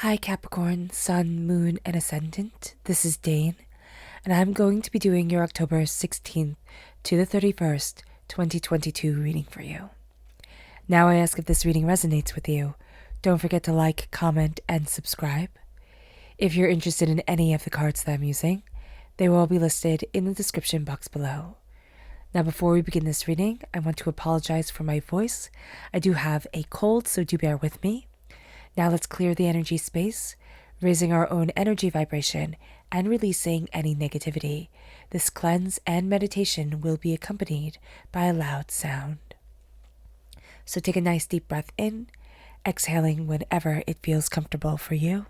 Hi Capricorn, Sun, Moon, and Ascendant. This is Dane, and I'm going to be doing your October 16th to the 31st, 2022 reading for you. Now I ask if this reading resonates with you. Don't forget to like, comment, and subscribe. If you're interested in any of the cards that I'm using, they will all be listed in the description box below. Now before we begin this reading, I want to apologize for my voice. I do have a cold, so do bear with me. Now let's clear the energy space, raising our own energy vibration and releasing any negativity. This cleanse and meditation will be accompanied by a loud sound. So take a nice deep breath in, exhaling whenever it feels comfortable for you.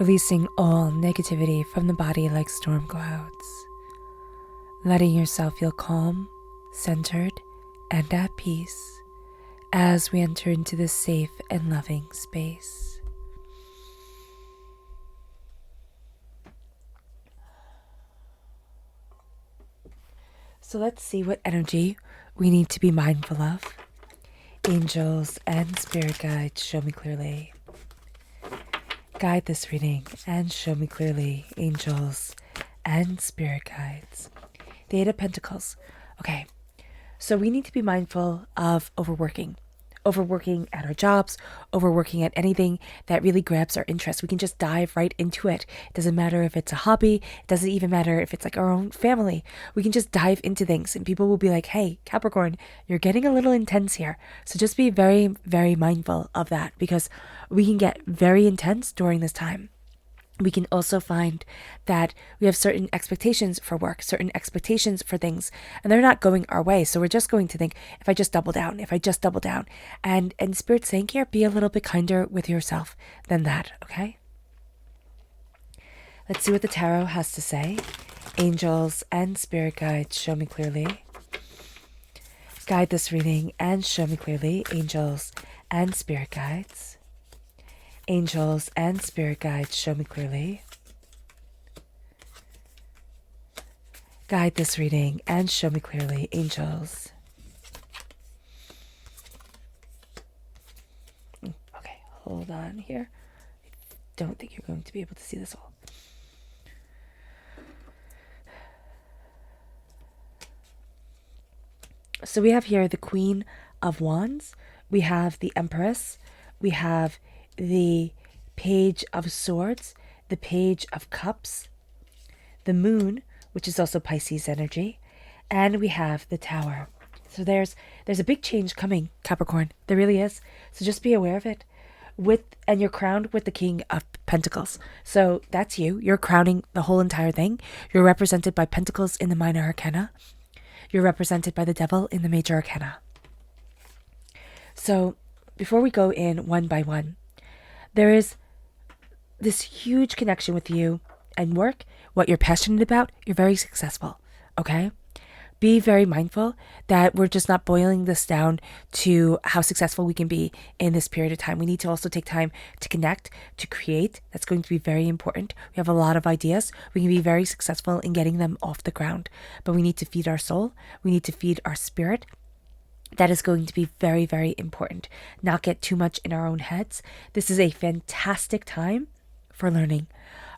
Releasing all negativity from the body like storm clouds. Letting yourself feel calm, centered, and at peace as we enter into this safe and loving space. So let's see what energy we need to be mindful of. Angels and spirit guides, show me clearly. Guide this reading and show me clearly, angels and spirit guides. The Eight of Pentacles. Okay, so we need to be mindful of overworking at our jobs, overworking at anything that really grabs our interest. We can just dive right into it. It doesn't matter if it's a hobby. It doesn't even matter if it's like our own family. We can just dive into things and people will be like, hey, Capricorn, you're getting a little intense here. So just be very, very mindful of that because we can get very intense during this time. We can also find that we have certain expectations for work, certain expectations for things, and they're not going our way. So we're just going to think, if I just double down. And Spirit's saying here, be a little bit kinder with yourself than that, okay? Let's see what the tarot has to say. Angels and spirit guides, show me clearly. Guide this reading and show me clearly, angels and spirit guides. Angels and spirit guides, show me clearly. Guide this reading and show me clearly, angels. Okay, hold on here. I don't think you're going to be able to see this all. So we have here the Queen of Wands. We have the Empress. We have the Page of Swords, the Page of Cups, the Moon, which is also Pisces energy, and we have the Tower. So there's a big change coming, Capricorn. There really is. So just be aware of it. And you're crowned with the King of Pentacles. So that's you. You're crowning the whole entire thing. You're represented by Pentacles in the Minor Arcana. You're represented by the Devil in the Major Arcana. So before we go in one by one, there is this huge connection with you and work, what you're passionate about. You're very successful, okay? Be very mindful that we're just not boiling this down to how successful we can be in this period of time. We need to also take time to connect, to create. That's going to be very important. We have a lot of ideas. We can be very successful in getting them off the ground, but we need to feed our soul. We need to feed our spirit. That is going to be very, very important. Not get too much in our own heads. This is a fantastic time for learning,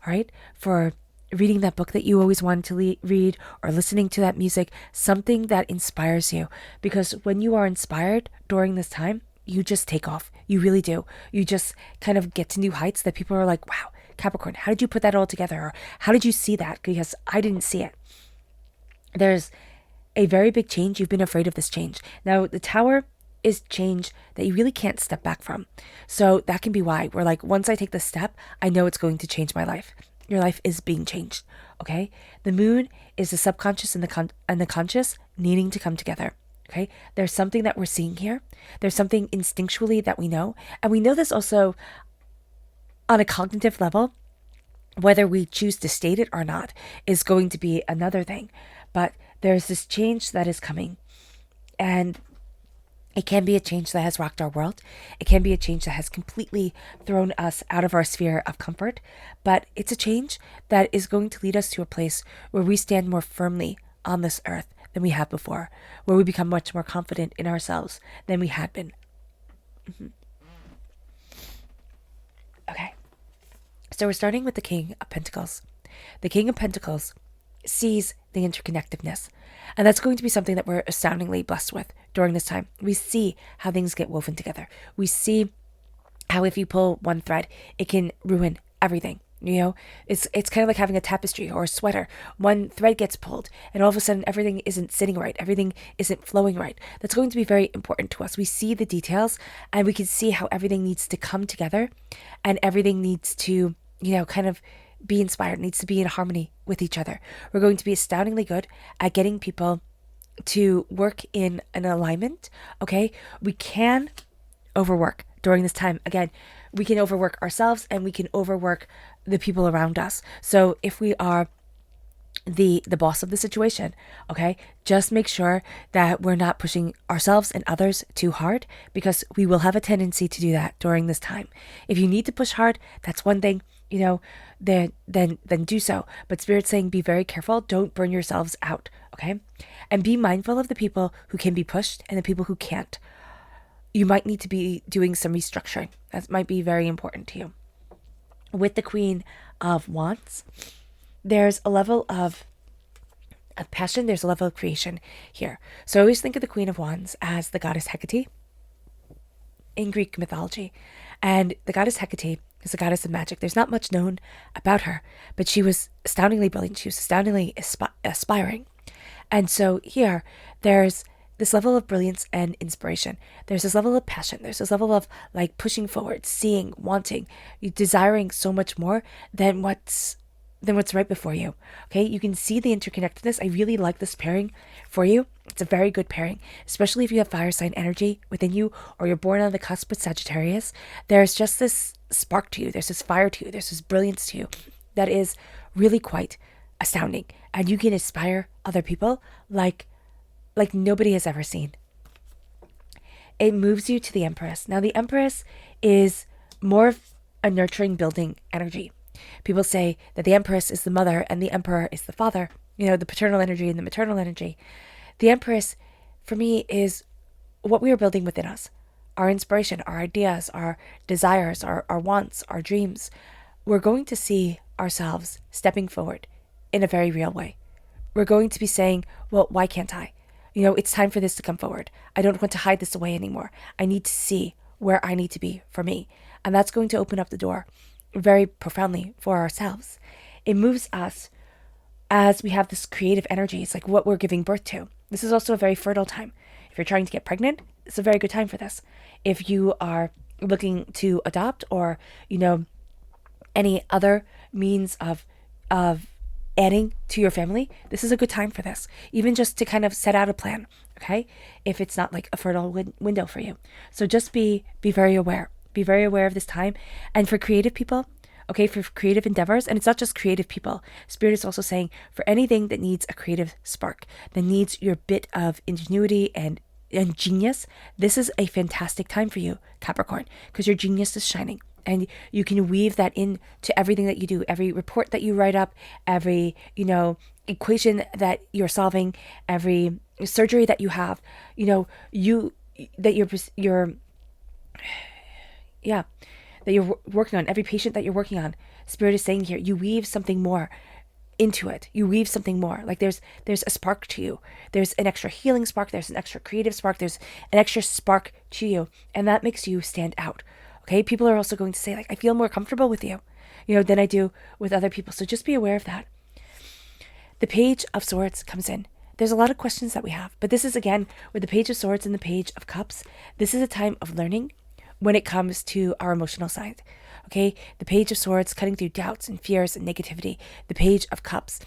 all right? For reading that book that you always wanted to read or listening to that music, something that inspires you. Because when you are inspired during this time, you just take off. You really do. You just kind of get to new heights that people are like, wow, Capricorn, how did you put that all together? Or how did you see that? Because I didn't see it. There's a very big change. You've been afraid of this change. Now, the Tower is change that you really can't step back from. So that can be why we're like, once I take this step, I know it's going to change my life. Your life is being changed, okay? The moon is the subconscious and the conscious needing to come together, okay? There's something that we're seeing here. There's something instinctually that we know. And we know this also on a cognitive level. Whether we choose to state it or not is going to be another thing. But there's this change that is coming. And it can be a change that has rocked our world. It can be a change that has completely thrown us out of our sphere of comfort. But it's a change that is going to lead us to a place where we stand more firmly on this earth than we have before, where we become much more confident in ourselves than we had been. Okay. So we're starting with the King of Pentacles. The King of Pentacles sees the interconnectedness. And that's going to be something that we're astoundingly blessed with during this time. We see how things get woven together. We see how if you pull one thread, it can ruin everything. You know, it's kind of like having a tapestry or a sweater. One thread gets pulled and all of a sudden everything isn't sitting right. Everything isn't flowing right. That's going to be very important to us. We see the details and we can see how everything needs to come together and everything needs to, you know, kind of be inspired, needs to be in harmony with each other. We're going to be astoundingly good at getting people to work in an alignment, okay? We can overwork during this time. Again, we can overwork ourselves and we can overwork the people around us. So if we are the boss of the situation, okay, just make sure that we're not pushing ourselves and others too hard, because we will have a tendency to do that during this time. If you need to push hard, that's one thing, you know, then do so. But Spirit's saying be very careful. Don't burn yourselves out, okay? And be mindful of the people who can be pushed and the people who can't. You might need to be doing some restructuring. That might be very important to you. With the Queen of Wands, there's a level of passion. There's a level of creation here. So I always think of the Queen of Wands as the goddess Hecate in Greek mythology. And the goddess Hecate is the goddess of magic. There's not much known about her, but she was astoundingly brilliant. She was astoundingly aspiring. And so here, there's this level of brilliance and inspiration. There's this level of passion. There's this level of like pushing forward, seeing, wanting, you desiring so much more than what's right before you. Okay, you can see the interconnectedness. I really like this pairing for you. It's a very good pairing, especially if you have fire sign energy within you or you're born on the cusp with Sagittarius. There's just this spark to you. There's this fire to you. There's this brilliance to you that is really quite astounding. And you can inspire other people like nobody has ever seen. It moves you to the Empress. Now, the Empress is more of a nurturing, building energy. People say that the Empress is the mother and the Emperor is the father, you know, the paternal energy and the maternal energy. The Empress, for me, is what we are building within us. Our inspiration, our ideas, our desires, our wants, our dreams. We're going to see ourselves stepping forward in a very real way. We're going to be saying, well, why can't I? You know, it's time for this to come forward. I don't want to hide this away anymore. I need to see where I need to be for me. And that's going to open up the door very profoundly for ourselves. It moves us as we have this creative energy. It's like what we're giving birth to. This is also a very fertile time. If you're trying to get pregnant, it's a very good time for this. If you are looking to adopt or, you know, any other means of adding to your family, this is a good time for this. Even just to kind of set out a plan, okay? If it's not like a fertile window for you. So just be very aware. Be very aware of this time. And for creative people, okay, for creative endeavors, and it's not just creative people. Spirit is also saying for anything that needs a creative spark, that needs your bit of ingenuity and genius, this is a fantastic time for you, Capricorn, because your genius is shining. And you can weave that into everything that you do, every report that you write up, every, you know, equation that you're solving, every surgery that you have, you know, that you're working on, every patient that you're working on. Spirit is saying here, you weave something more into it. You weave something more. Like there's a spark to you. There's an extra healing spark. There's an extra creative spark. There's an extra spark to you. And that makes you stand out. Okay, people are also going to say, like, I feel more comfortable with you, you know, than I do with other people. So just be aware of that. The Page of Swords comes in. there's a lot of questions that we have. But this is, again, with the Page of Swords and the Page of Cups, this is a time of learning when it comes to our emotional side. Okay, the Page of Swords cutting through doubts and fears and negativity. The Page of Cups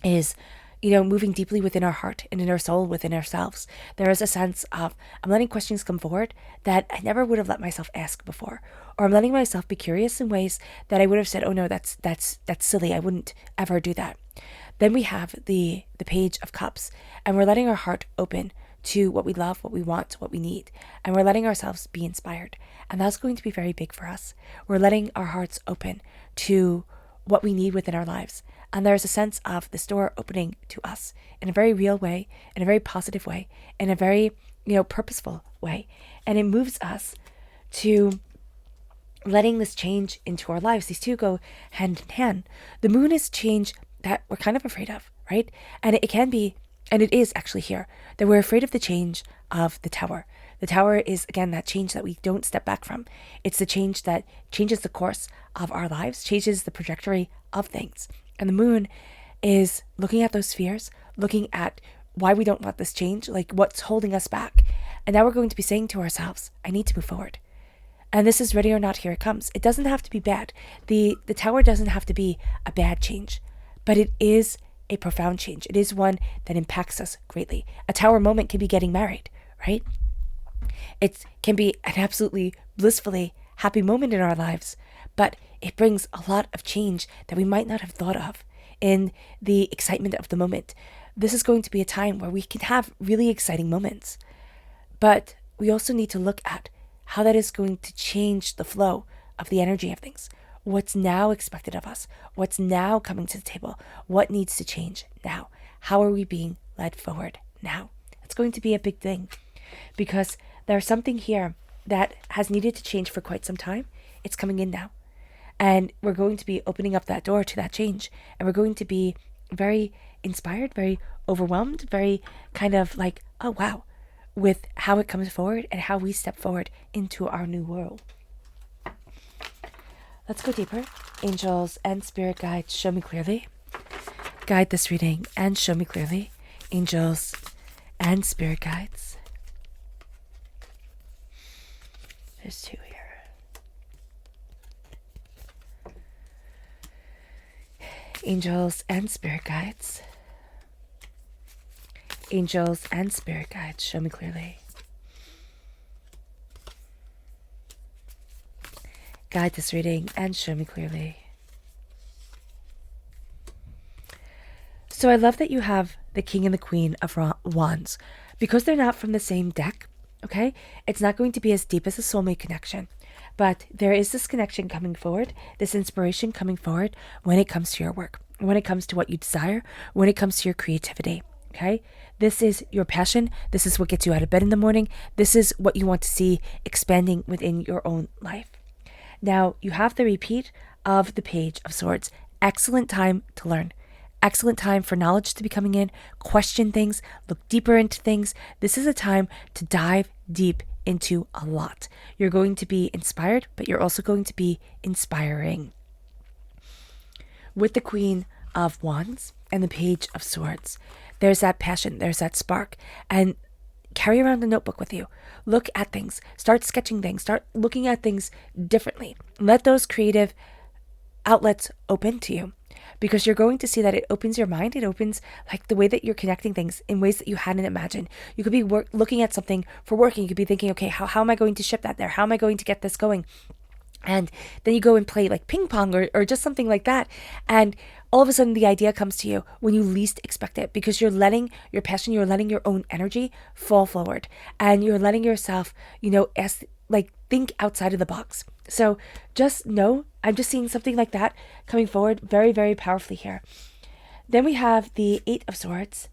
is, moving deeply within our heart and in our soul, within ourselves. There is a sense of, I'm letting questions come forward that I never would have let myself ask before, or I'm letting myself be curious in ways that I would have said, oh no, that's silly, I wouldn't ever do that. Then we have the Page of Cups, and we're letting our heart open to what we love, what we want, what we need, and we're letting ourselves be inspired. And that's going to be very big for us. We're letting our hearts open to what we need within our lives. And there's a sense of this door opening to us in a very real way, in a very positive way, in a very, purposeful way. And it moves us to letting this change into our lives. These two go hand in hand. The moon is change that we're kind of afraid of, right? And it can be, and it is actually here, that we're afraid of the change of the Tower. The Tower is, again, that change that we don't step back from. It's the change that changes the course of our lives, changes the trajectory of things. And the moon is looking at those fears, looking at why we don't want this change, like what's holding us back. And now we're going to be saying to ourselves, I need to move forward. And this is ready or not, here it comes. It doesn't have to be bad. The Tower doesn't have to be a bad change, but it is a profound change. It is one that impacts us greatly. A Tower moment can be getting married, right? It can be an absolutely blissfully happy moment in our lives, but it brings a lot of change that we might not have thought of in the excitement of the moment. This is going to be a time where we can have really exciting moments, but we also need to look at how that is going to change the flow of the energy of things. What's now expected of us? What's now coming to the table? What needs to change now? How are we being led forward now? It's going to be a big thing, because there's something here that has needed to change for quite some time. It's coming in now. And we're going to be opening up that door to that change. And we're going to be very inspired, very overwhelmed, very kind of like, oh wow, with how it comes forward and how we step forward into our new world. Let's go deeper. Angels and spirit guides, show me clearly. Guide this reading and show me clearly. Angels and spirit guides. There's two here. Angels and spirit guides. Angels and spirit guides, show me clearly. Guide this reading and show me clearly. So I love that you have the King and the Queen of Wands. Because they're not from the same deck, okay? It's not going to be as deep as a soulmate connection. But there is this connection coming forward, this inspiration coming forward when it comes to your work, when it comes to what you desire, when it comes to your creativity, okay? This is your passion. This is what gets you out of bed in the morning. This is what you want to see expanding within your own life. Now, you have the repeat of the Page of Swords. Excellent time to learn. Excellent time for knowledge to be coming in, question things, look deeper into things. This is a time to dive deep into a lot. You're going to be inspired, but you're also going to be inspiring. With the Queen of Wands and the Page of Swords, there's that passion, there's that spark, and carry around a notebook with you. Look at things, start sketching things, start looking at things differently. Let those creative outlets open to you, because you're going to see that it opens your mind. It opens like the way that you're connecting things in ways that you hadn't imagined. You could be looking at something for work, and you could be thinking, okay, how am I going to ship that there? How am I going to get this going? And then you go and play like ping pong or just something like that. And all of a sudden the idea comes to you when you least expect it, because you're letting your passion, you're letting your own energy fall forward, and you're letting yourself, think outside of the box. So just know, I'm just seeing something like that coming forward very, very powerfully here. Then we have the Eight of Swords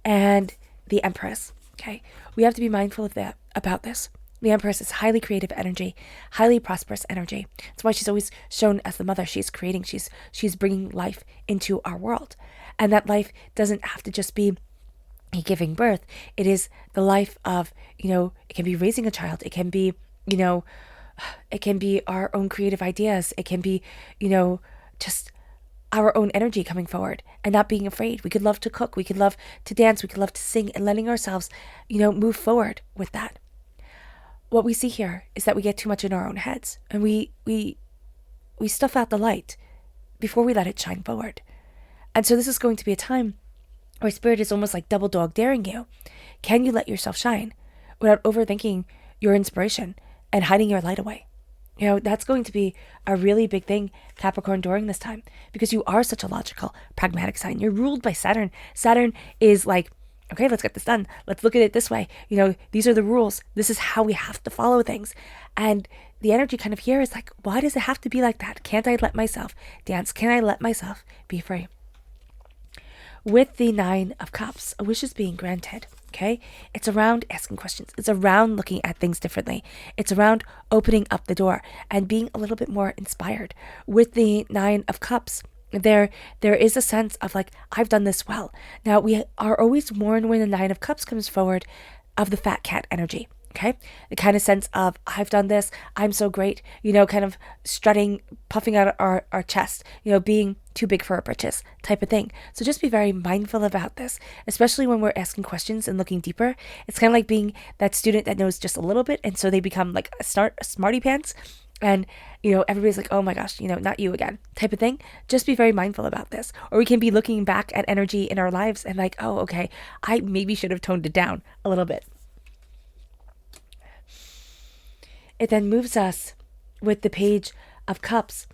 and the Empress. Okay. We have to be mindful of that, about this. The Empress is highly creative energy, highly prosperous energy. That's why she's always shown as the mother. She's creating, she's bringing life into our world. And that life doesn't have to just be giving birth. It is the life of, it can be raising a child. It can be, it can be our own creative ideas. It can be, just our own energy coming forward and not being afraid. We could love to cook. We could love to dance. We could love to sing, and letting ourselves, move forward with that. What we see here is that we get too much in our own heads, and we stuff out the light before we let it shine forward. And so this is going to be a time where Spirit is almost like double dog daring you. Can you let yourself shine without overthinking your inspiration and hiding your light away? That's going to be a really big thing, Capricorn, during this time, because you are such a logical, pragmatic sign. You're ruled by Saturn. Saturn is like, okay, let's get this done. Let's look at it this way. These are the rules. This is how we have to follow things. And the energy kind of here is like, why does it have to be like that? Can't I let myself dance? Can I let myself be free? With the 9 of Cups, a wish is being granted. Okay, it's around asking questions. It's around looking at things differently. It's around opening up the door and being a little bit more inspired. With the 9 of Cups, there is a sense of like, I've done this well. Now, we are always warned when the 9 of Cups comes forward of the fat cat energy. Okay, the kind of sense of, I've done this, I'm so great, kind of strutting, puffing out our chest, being too big for our britches type of thing. So just be very mindful about this, especially when we're asking questions and looking deeper. It's kind of like being that student that knows just a little bit, and so they become like a smarty pants, and everybody's like, oh my gosh, not you again type of thing. Just be very mindful about this. Or we can be looking back at energy in our lives and like, oh, okay, I maybe should have toned it down a little bit. It then moves us with the Page of Cups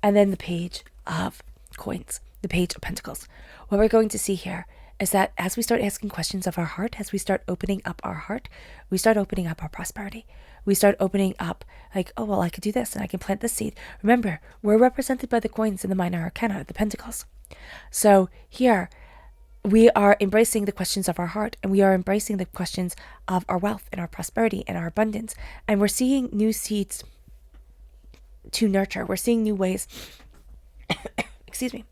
and then the Page of Coins, the Page of Pentacles. What we're going to see here is that as we start asking questions of our heart, as we start opening up our heart, we start opening up our prosperity. We start opening up like, oh, well, I could do this and I can plant this seed. Remember, we're represented by the coins in the minor arcana, the pentacles. So here, we are embracing the questions of our heart, and we are embracing the questions of our wealth and our prosperity and our abundance. And we're seeing new seeds to nurture. We're seeing new ways, excuse me,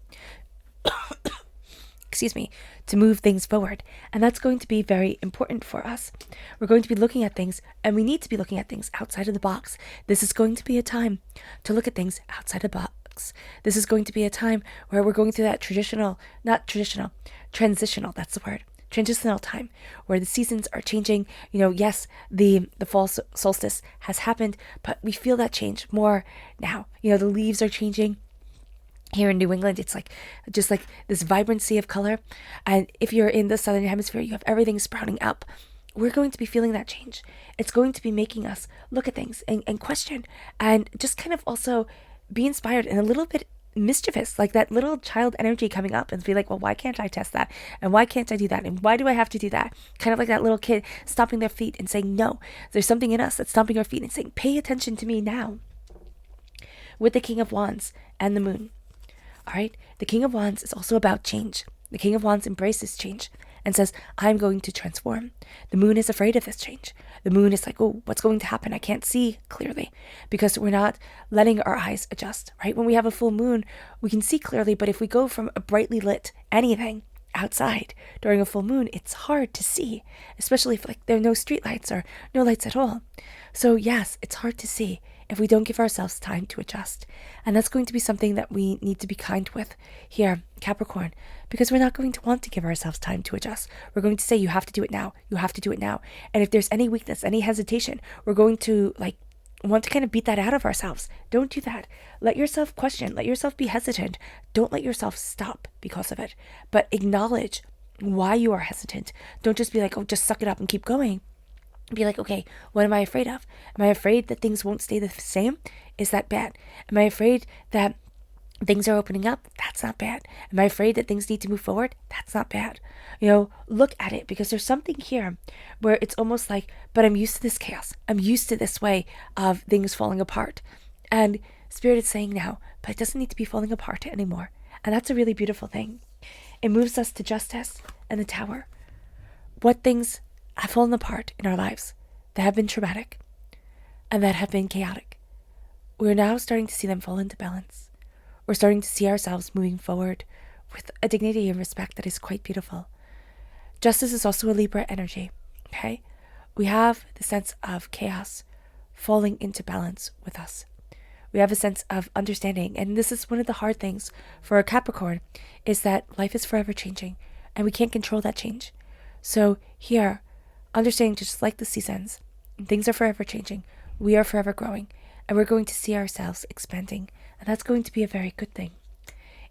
to move things forward. And that's going to be very important for us. We're going to be looking at things, and we need to be looking at things outside of the box. This is going to be a time to look at things outside of the box. This is going to be a time where we're going through that transitional, that's the word, transitional time where the seasons are changing. Yes, the fall solstice has happened, but we feel that change more now. The leaves are changing. Here in New England, it's like just like this vibrancy of color. And if you're in the southern hemisphere, you have everything sprouting up. We're going to be feeling that change. It's going to be making us look at things and question, and just kind of also be inspired and a little bit mischievous, like that little child energy coming up and be like, well, why can't I test that? And why can't I do that? And why do I have to do that? Kind of like that little kid stomping their feet and saying, no, there's something in us that's stomping our feet and saying, pay attention to me now. With the King of Wands and the Moon. All right. The King of Wands is also about change. The King of Wands embraces change and says, I'm going to transform. The Moon is afraid of this change. The Moon is like, oh, what's going to happen? I can't see clearly because we're not letting our eyes adjust, right? When we have a full moon, we can see clearly, but if we go from a brightly lit anything outside during a full moon, it's hard to see, especially if like there are no street lights or no lights at all. So yes, it's hard to see if we don't give ourselves time to adjust. And that's going to be something that we need to be kind with here, Capricorn, because we're not going to want to give ourselves time to adjust. We're going to say, you have to do it now. You have to do it now. And if there's any weakness, any hesitation, we're going to want to kind of beat that out of ourselves. Don't do that. Let yourself question. Let yourself be hesitant. Don't let yourself stop because of it. But acknowledge why you are hesitant. Don't just be like, oh, just suck it up and keep going. Be like, okay, what am I afraid of? Am I afraid that things won't stay the same? Is that bad? Am I afraid that things are opening up? That's not bad. Am I afraid that things need to move forward? That's not bad. Look at it, because there's something here where it's almost like, but I'm used to this chaos. I'm used to this way of things falling apart. And Spirit is saying now, but it doesn't need to be falling apart anymore. And that's a really beautiful thing. It moves us to Justice and the Tower. What things have fallen apart in our lives that have been traumatic and that have been chaotic. We're now starting to see them fall into balance. We're starting to see ourselves moving forward with a dignity and respect that is quite beautiful. Justice is also a Libra energy, okay? We have the sense of chaos falling into balance with us. We have a sense of understanding. And this is one of the hard things for a Capricorn, is that life is forever changing and we can't control that change. So here, understanding just like the seasons, things are forever changing. We are forever growing and we're going to see ourselves expanding. And that's going to be a very good thing.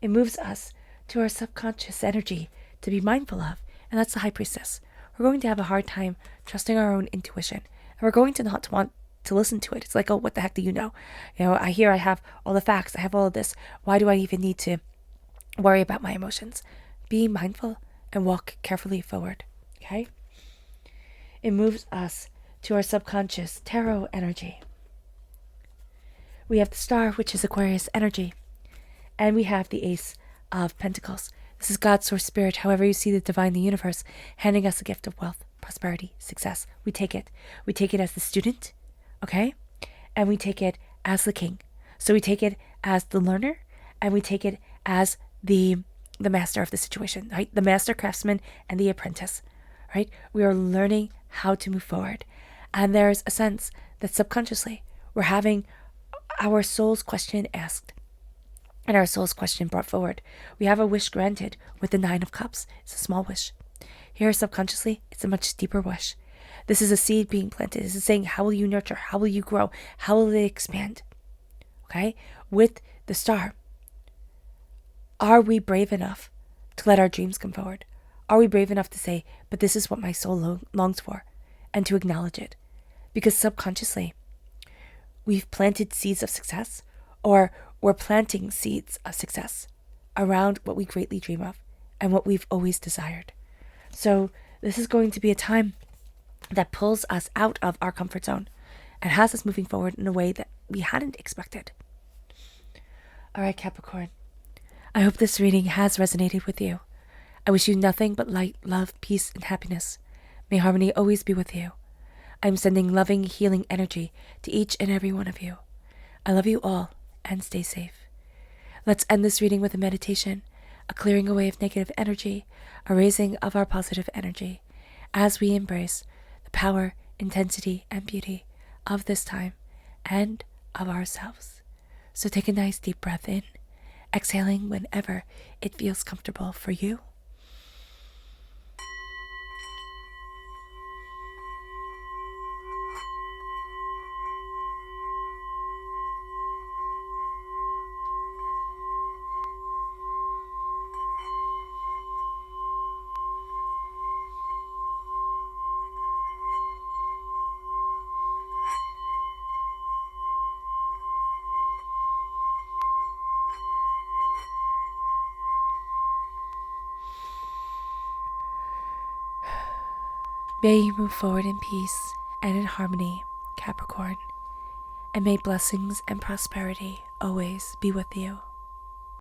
It moves us to our subconscious energy to be mindful of. And that's the High Priestess. We're going to have a hard time trusting our own intuition. And we're going to not want to listen to it. It's like, oh, what the heck do you know? I have all the facts. I have all of this. Why do I even need to worry about my emotions? Be mindful and walk carefully forward. Okay? It moves us to our subconscious tarot energy. We have the Star, which is Aquarius energy. And we have the Ace of Pentacles. This is God's source spirit, however you see the divine, the universe, handing us a gift of wealth, prosperity, success. We take it. We take it as the student, okay? And we take it as the king. So we take it as the learner, and we take it as the master of the situation, right? The master craftsman and the apprentice, right? We are learning how to move forward. And there's a sense that subconsciously we're having our soul's question asked and our soul's question brought forward. We have a wish granted with the 9 of Cups. It's a small wish. Here, subconsciously, it's a much deeper wish. This is a seed being planted. This is saying, how will you nurture? How will you grow? How will it expand? Okay? With the Star, are we brave enough to let our dreams come forward? Are we brave enough to say, but this is what my soul longs for, and to acknowledge it? Because subconsciously, we've planted seeds of success, or we're planting seeds of success around what we greatly dream of and what we've always desired. So this is going to be a time that pulls us out of our comfort zone and has us moving forward in a way that we hadn't expected. All right, Capricorn, I hope this reading has resonated with you. I wish you nothing but light, love, peace, and happiness. May harmony always be with you. I'm sending loving, healing energy to each and every one of you. I love you all, and stay safe. Let's end this reading with a meditation, a clearing away of negative energy, a raising of our positive energy, as we embrace the power, intensity, and beauty of this time and of ourselves. So take a nice deep breath in, exhaling whenever it feels comfortable for you. May you move forward in peace and in harmony, Capricorn, and may blessings and prosperity always be with you.